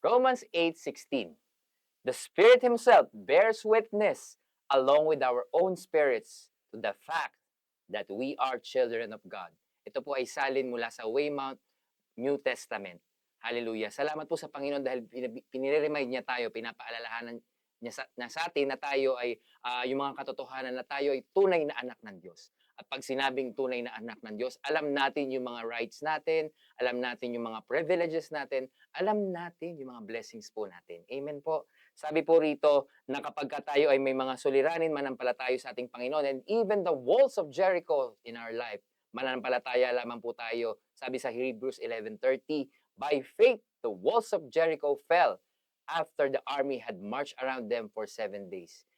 Romans 8:16. The Spirit Himself bears witness along with our own spirits to the fact that we are children of God. Ito po ay salin mula sa Weymouth New Testament. Hallelujah. Salamat po sa Panginoon dahil pinire-remind niya tayo, pinapaalalahanan niya sa atin na tayo ay yung mga katotohanan na tayo ay tunay na anak ng Diyos. At pag sinabing tunay na anak ng Diyos, alam natin yung mga rights natin, alam natin yung mga privileges natin, alam natin yung mga blessings po natin. Amen po. Sabi po rito na kapag tayo ay may mga suliranin, manampalataya sa ating Panginoon, and even the walls of Jericho in our life, mananampalataya lamang po tayo. Sabi sa Hebrews 11:30, by faith, the walls of Jericho fell after the army had marched around them for 7 days.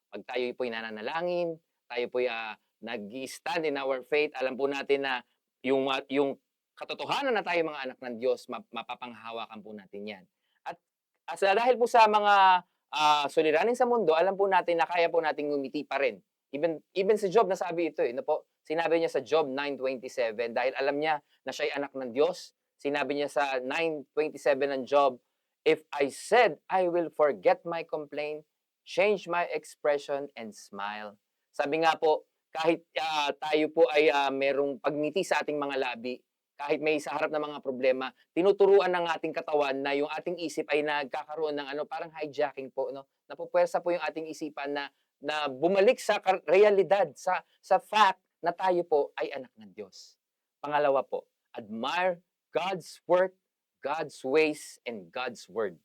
Pag tayo po ay nananalangin, tayo po ay nag-stand in our faith, alam po natin na yung katotohanan na tayo mga anak ng Diyos, mapapanghawakan po natin yan. At dahil po sa mga suliranin sa mundo, alam po natin na kaya po nating ngumiti pa rin. Even si Job nasabi ito sinabi niya sa Job 9:27 dahil alam niya na siya ay anak ng Diyos. Sinabi niya sa 9:27 ng Job, if I said I will forget my complaint, change my expression and smile. Sabi nga po, kahit tayo po ay merong pagngiti sa ating mga labi, kahit may sa harap ng mga problema, tinuturuan ng ating katawan na yung ating isip ay nagkakaroon ng parang hijacking po, no? Napupwersa po yung ating isipan na bumalik sa realidad, sa fact na tayo po ay anak ng Diyos. Pangalawa po, admire God's work, God's ways, and God's word.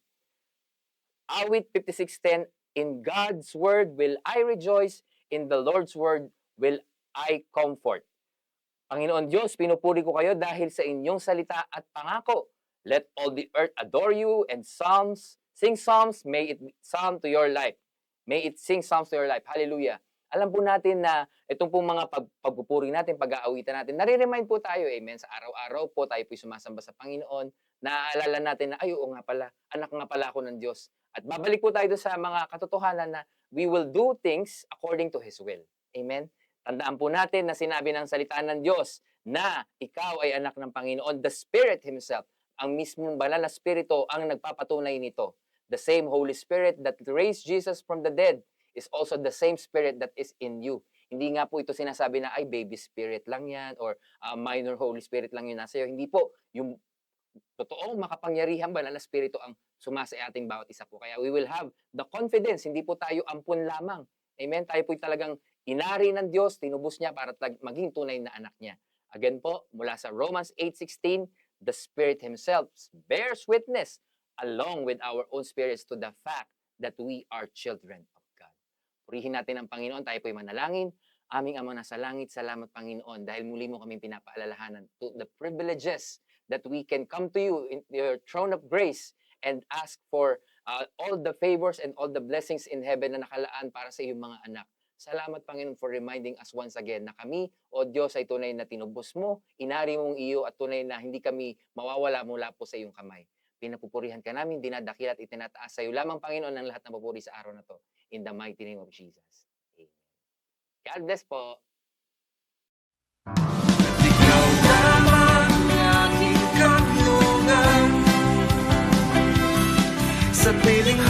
Awit 56:10, in God's word will I rejoice, in the Lord's word will I comfort. Panginoon Diyos, pinupuri ko kayo dahil sa inyong salita at pangako. Let all the earth adore you and sing psalms, may it sound to your life. May it sing psalms to your life. Hallelujah. Alam po natin na itong pong mga pagpupuri natin, pag-aawitan natin, nare-remind po tayo, amen, sa araw-araw po tayo po sumasamba sa Panginoon, naaalala natin na, ay, oo nga pala, anak nga pala ako ng Diyos. At babalik po tayo sa mga katotohanan na we will do things according to His will. Amen? Tandaan po natin na sinabi ng salita ng Diyos na ikaw ay anak ng Panginoon. The Spirit Himself, ang mismong banal na Spirito ang nagpapatunay nito. The same Holy Spirit that raised Jesus from the dead is also the same Spirit that is in you. Hindi nga po ito sinasabi na, ay, baby spirit lang yan or minor Holy Spirit lang yun nasa iyo. Hindi po. Yung totoong makapangyarihan banal na Spirito ang sumasa ating bawat isa po. Kaya we will have the confidence. Hindi po tayo ampun lamang. Amen? Tayo po talagang inari ng Diyos, tinubos niya para maging tunay na anak niya. Again po, mula sa Romans 8:16, the Spirit Himself bears witness along with our own spirits to the fact that we are children of God. Purihin natin ang Panginoon, tayo po'y manalangin. Aming Ama na sa langit, salamat Panginoon dahil muli mo kaming pinapaalalahanan to the privileges that we can come to you in your throne of grace and ask for all the favors and all the blessings in heaven na nakalaan para sa iyong mga anak. Salamat, Panginoon, for reminding us once again na kami, O Diyos, ay tunay na tinubos mo, inari mong iyo at tunay na hindi kami mawawala mula po sa iyong kamay. Pinapupurihan ka namin, dinadakil at itinataas sa iyo lamang, Panginoon, ang lahat ng papuri sa araw na to. In the mighty name of Jesus. Amen. God bless po. Ikaw lamang aking kanlungan sa piling